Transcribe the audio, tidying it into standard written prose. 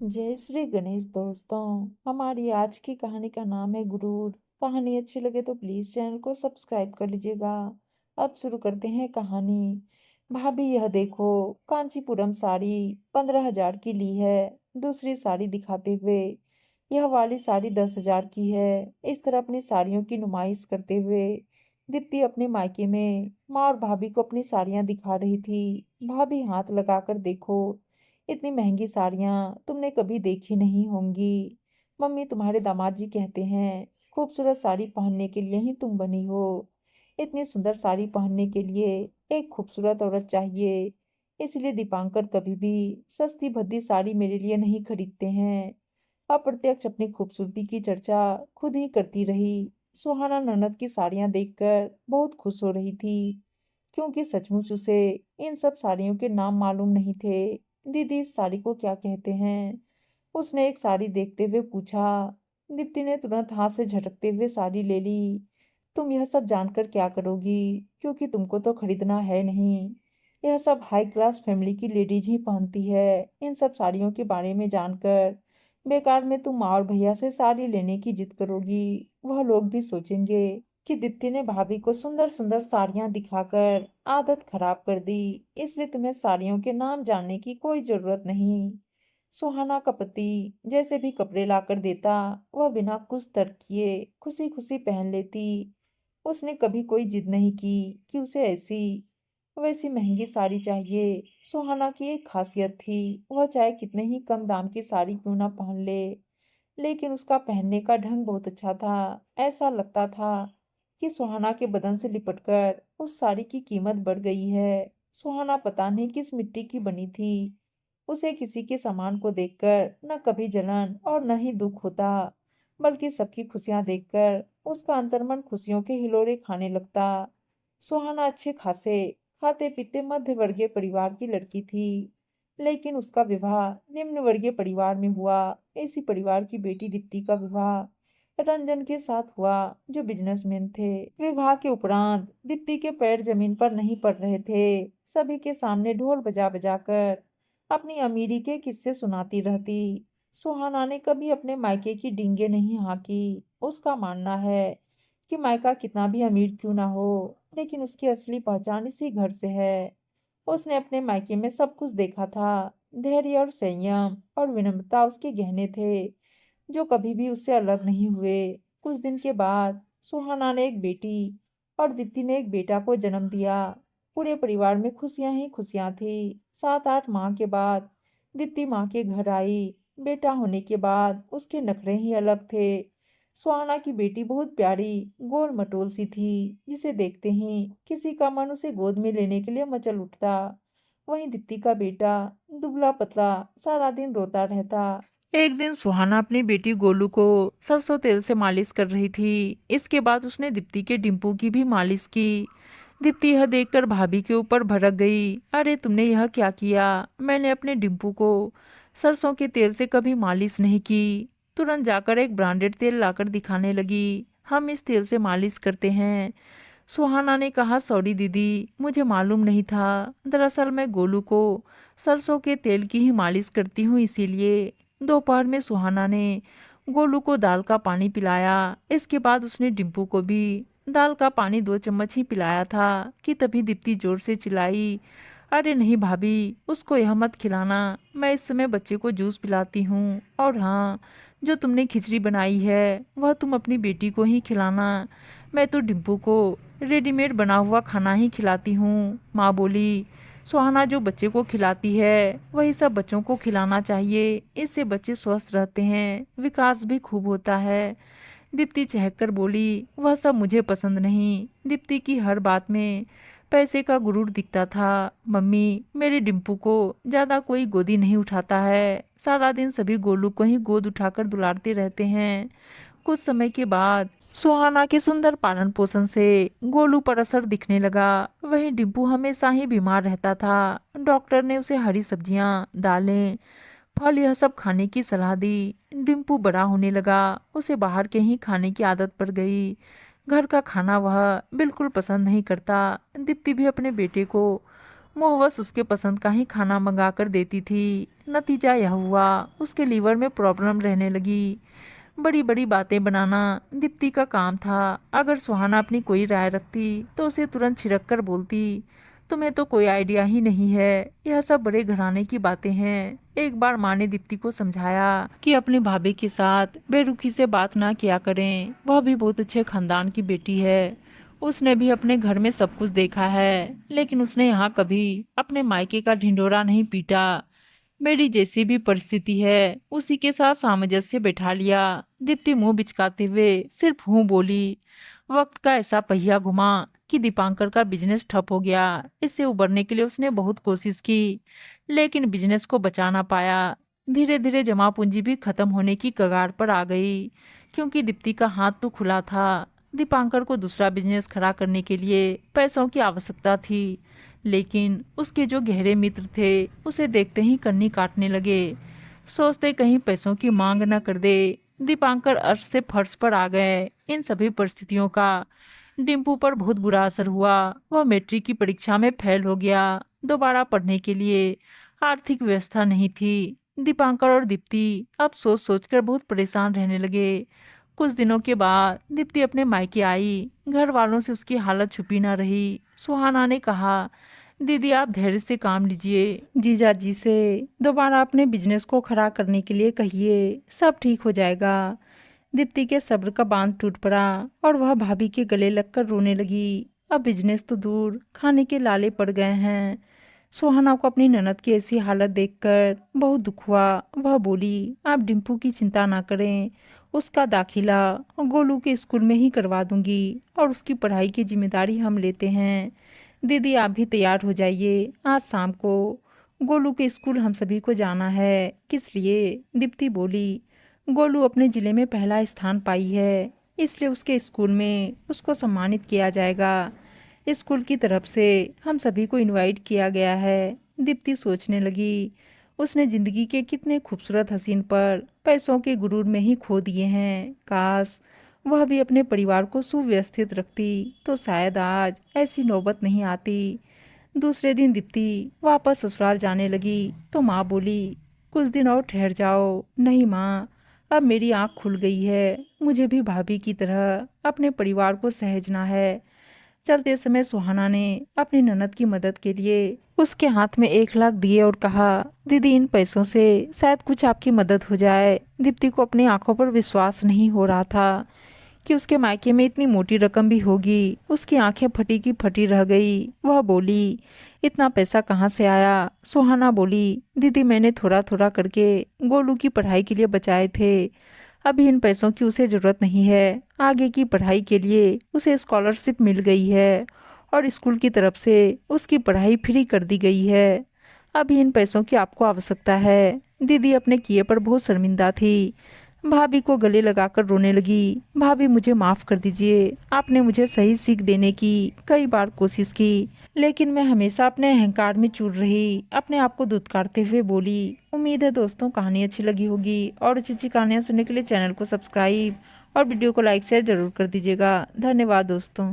जय श्री गणेश दोस्तों। हमारी आज की कहानी का नाम है गुरूर। कहानी अच्छी लगे तो प्लीज चैनल को सब्सक्राइब कर लीजिएगा। अब शुरू करते हैं कहानी। भाभी यह देखो, कांचीपुरम साड़ी 15,000 की ली है। दूसरी साड़ी दिखाते हुए, यह वाली साड़ी 10,000 की है। इस तरह अपनी साड़ियों की नुमाइश करते हुए दीप्ति अपने मायके में माँ और भाभी को अपनी साड़ियां दिखा रही थी। भाभी हाथ लगाकर देखो, इतनी महंगी साड़ियां तुमने कभी देखी नहीं होंगी। मम्मी तुम्हारे दामाद जी कहते हैं खूबसूरत साड़ी पहनने के लिए ही तुम बनी हो। इतनी सुंदर साड़ी पहनने के लिए एक खूबसूरत औरत चाहिए। इसलिए दीपांकर कभी भी सस्ती भद्दी साड़ी मेरे लिए नहीं खरीदते हैं। अप्रत्यक्ष अपनी खूबसूरती की चर्चा खुद ही करती रही। सुहाना ननद की साड़ियां देखकर बहुत खुश हो रही थी, क्योंकि सचमुच उसे इन सब साड़ियों के नाम मालूम नहीं थे। दीदी इस साड़ी को क्या कहते हैं? उसने एक साड़ी देखते हुए पूछा। दीप्ति ने तुरंत हाथ से झटकते हुए साड़ी ले ली। तुम यह सब जानकर क्या करोगी, क्योंकि तुमको तो खरीदना है नहीं। यह सब हाई क्लास फैमिली की लेडीज ही पहनती है। इन सब साड़ियों के बारे में जानकर बेकार में तुम माँ और भैया से साड़ी लेने की जिद करोगी। वह लोग भी सोचेंगे कि दीप्ति ने भाभी को सुंदर सुंदर साड़ियां दिखाकर आदत खराब कर दी। इसलिए तुम्हें साड़ियों के नाम जानने की कोई जरूरत नहीं। सुहाना का पति जैसे भी कपड़े लाकर देता, वह बिना कुछ तर्क किए खुशी खुशी पहन लेती। उसने कभी कोई जिद नहीं की कि उसे ऐसी वैसी महंगी साड़ी चाहिए। सुहाना की एक खासियत थी, वह चाहे कितने ही कम दाम की साड़ी क्यों ना पहन ले, लेकिन उसका पहनने का ढंग बहुत अच्छा था। ऐसा लगता था कि सुहाना के बदन से लिपटकर उस साड़ी की कीमत बढ़ गई है। सुहाना पता नहीं किस मिट्टी की बनी थी। उसे किसी के सामान को देखकर न कभी जलन और न ही दुख होता, बल्कि सबकी खुशियां देखकर उसका अंतर्मन खुशियों के हिलोरे खाने लगता। सुहाना अच्छे खासे खाते पीते मध्य वर्गीय परिवार की लड़की थी, लेकिन उसका विवाह निम्न वर्गीय परिवार में हुआ। इसी परिवार की बेटी दीप्ति का विवाह रंजन के साथ हुआ, जो बिजनेसमैन थे। विवाह के उपरांत दीप्ति के पैर जमीन पर नहीं पड़ रहे थे। सभी के सामने ढोल बजा बजा कर अपनी अमीरी के किस्से सुनाती रहती। सुहाना ने कभी अपने मायके की डींगे नहीं हाँकी। उसका मानना है कि मायका कितना भी अमीर क्यों ना हो, लेकिन उसकी असली पहचान इसी घर से है। उसने अपने मायके में सब कुछ देखा था। धैर्य और संयम और विनम्रता उसके गहने थे, जो कभी भी उससे अलग नहीं हुए। कुछ दिन के बाद सुहाना ने एक बेटी और दीप्ति ने एक बेटा को जन्म दिया। पूरे परिवार में खुशियां ही खुशियां थी। 7-8 माह के बाद दीप्ति माँ के घर आई। बेटा होने के बाद उसके नखरे ही अलग थे। सुहाना की बेटी बहुत प्यारी गोल मटोल सी थी, जिसे देखते ही किसी का मन उसे गोद में लेने के लिए मचल उठता। वहीं दीप्ति का बेटा दुबला पतला सारा दिन रोता रहता। एक दिन सुहाना अपनी बेटी गोलू को सरसों तेल से मालिश कर रही थी। इसके बाद उसने दीप्ति के डिम्पू की भी मालिश की। दीप्ति यह देखकर भाभी के ऊपर भड़क गई। अरे तुमने यह क्या किया? मैंने अपने डिम्पू को सरसों के तेल से कभी मालिश नहीं की। तुरंत जाकर एक ब्रांडेड तेल लाकर दिखाने लगी। हम इस तेल से मालिश करते हैं। सुहाना ने कहा, सॉरी दीदी, मुझे मालूम नहीं था। दरअसल मैं गोलू को सरसों के तेल की ही मालिश करती हूँ, इसीलिए। दोपहर में सुहाना ने गोलू को दाल का पानी पिलाया। इसके बाद उसने डिम्पू को भी दाल का पानी 2 चम्मच ही पिलाया था कि तभी दीप्ति जोर से चिल्लाई, अरे नहीं भाभी, उसको यह मत खिलाना। मैं इस समय बच्चे को जूस पिलाती हूँ। और हाँ, जो तुमने खिचड़ी बनाई है वह तुम अपनी बेटी को ही खिलाना। मैं तो डिम्पू को रेडीमेड बना हुआ खाना ही खिलाती हूँ। माँ बोली, सुहाना जो बच्चे को खिलाती है वही सब बच्चों को खिलाना चाहिए। इससे बच्चे स्वस्थ रहते हैं, विकास भी खूब होता है। दीप्ति चहककर बोली, वह सब मुझे पसंद नहीं। दीप्ति की हर बात में पैसे का गुरूर दिखता था। मम्मी, मेरे डिम्पू को ज्यादा कोई गोदी नहीं उठाता है। सारा दिन सभी गोलू को ही गोद उठाकर दुलारते रहते हैं। कुछ समय के बाद सुहाना के सुंदर पालन पोषण से गोलू पर असर दिखने लगा। वहीं डिम्पू हमेशा ही बीमार रहता था। डॉक्टर ने उसे हरी सब्जियां, दालें, फल यह सब खाने की सलाह दी। डिम्पू बड़ा होने लगा। उसे बाहर के ही खाने की आदत पड़ गई। घर का खाना वह बिल्कुल पसंद नहीं करता। दीप्ति भी अपने बेटे को मुहवस उसके पसंद का ही खाना मंगा कर देती थी। नतीजा यह हुआ, उसके लीवर में प्रॉब्लम रहने लगी। बड़ी बड़ी बातें बनाना दीप्ति का काम था। अगर सुहाना अपनी कोई राय रखती तो उसे तुरंत छिड़क कर बोलती, तुम्हें तो कोई आइडिया ही नहीं है, यह सब बड़े घराने की बातें हैं। एक बार माँ ने दीप्ति को समझाया कि अपनी भाभी के साथ बेरुखी से बात ना किया करें, वह भी बहुत अच्छे खानदान की बेटी है। उसने भी अपने घर में सब कुछ देखा है, लेकिन उसने यहाँ कभी अपने मायके का ढिंढोरा नहीं पीटा। मेरी जैसी भी परिस्थिति है उसी के साथ सामंजस्य बैठा लिया। दीप्ति मुंह बिचकाते हुए सिर्फ हूँ बोली। वक्त का ऐसा पहिया घुमा कि दीपांकर का बिजनेस ठप हो गया। इससे उबरने के लिए उसने बहुत कोशिश की, लेकिन बिजनेस को बचा ना पाया। धीरे धीरे जमा पूंजी भी खत्म होने की कगार पर आ गई, क्योंकि दीप्ति का हाथ तो खुला था। दीपांकर को दूसरा बिजनेस खड़ा करने के लिए पैसों की आवश्यकता थी, लेकिन उसके जो गहरे मित्र थे उसे देखते ही कन्नी काटने लगे। सोचते कहीं पैसों की मांग न कर दे। दीपांकर अर्श से फर्श पर आ गए। इन सभी परिस्थितियों का डिम्पू पर बहुत बुरा असर हुआ। वह मैट्रिक की परीक्षा में फेल हो गया। दोबारा पढ़ने के लिए आर्थिक व्यवस्था नहीं थी। दीपांकर और दीप्ति अब सोच सोचकर बहुत परेशान रहने लगे। कुछ दिनों के बाद दीप्ति अपने मायके आई। घर वालों से उसकी हालत छुपी न रही। सुहाना ने कहा, दीदी आप धैर्य से काम लीजिए, जीजा जी से दोबारा अपने बिजनेस को खड़ा करने के लिए कहिए, सब ठीक हो जाएगा। दीप्ति के सब्र का बांध टूट पड़ा और वह भाभी के गले लगकर रोने लगी। अब बिजनेस तो दूर, खाने के लाले पड़ गए हैं। सुहाना को अपनी ननद की ऐसी हालत देखकर बहुत दुख हुआ। वह बोली, आप डिम्पू की चिंता ना करें, उसका दाखिला गोलू के स्कूल में ही करवा दूंगी और उसकी पढ़ाई की जिम्मेदारी हम लेते हैं। दीदी आप भी तैयार हो जाइए, आज शाम को गोलू के स्कूल हम सभी को जाना है। किस लिए? दीप्ति बोली, गोलू अपने जिले में पहला स्थान पाई है, इसलिए उसके स्कूल में उसको सम्मानित किया जाएगा। स्कूल की तरफ से हम सभी को इनवाइट किया गया है। दीप्ति सोचने लगी, उसने जिंदगी के कितने खूबसूरत हसीन पर पैसों के गुरूर में ही खो दिए हैं। काश वह भी अपने परिवार को सुव्यवस्थित रखती तो शायद आज ऐसी नौबत नहीं आती। दूसरे दिन दीप्ति वापस ससुराल जाने लगी तो माँ बोली, कुछ दिन और ठहर जाओ। नहीं माँ, अब मेरी आँख खुल गई है, मुझे भी भाभी की तरह अपने परिवार को सहेजना है। चलते समय सुहाना ने अपनी ननद की मदद के लिए उसके हाथ में 1 लाख दिए और कहा, दीदी इन पैसों से शायद कुछ आपकी मदद हो जाए। दीप्ति को अपनी आंखों पर विश्वास नहीं हो रहा था कि उसके मायके में इतनी मोटी रकम भी होगी। उसकी आंखें फटी की फटी रह गई। वह बोली, इतना पैसा कहाँ से आया? सुहाना बोली, दीदी मैंने थोड़ा थोड़ा करके गोलू की पढ़ाई के लिए बचाए थे। अभी इन पैसों की उसे जरूरत नहीं है। आगे की पढ़ाई के लिए उसे स्कॉलरशिप मिल गई है और स्कूल की तरफ से उसकी पढ़ाई फ्री कर दी गई है। अभी इन पैसों की आपको आवश्यकता है। दीदी अपने किए पर बहुत शर्मिंदा थी। भाभी को गले लगाकर रोने लगी, भाभी मुझे माफ कर दीजिए, आपने मुझे सही सीख देने की कई बार कोशिश की, लेकिन मैं हमेशा अपने अहंकार में चूर रही। अपने आप को धुतकारते हुए बोली। उम्मीद है दोस्तों कहानी अच्छी लगी होगी और अच्छी अच्छी कहानियाँ सुनने के लिए चैनल को सब्सक्राइब और वीडियो को लाइक शेयर जरूर कर दीजिएगा। धन्यवाद दोस्तों।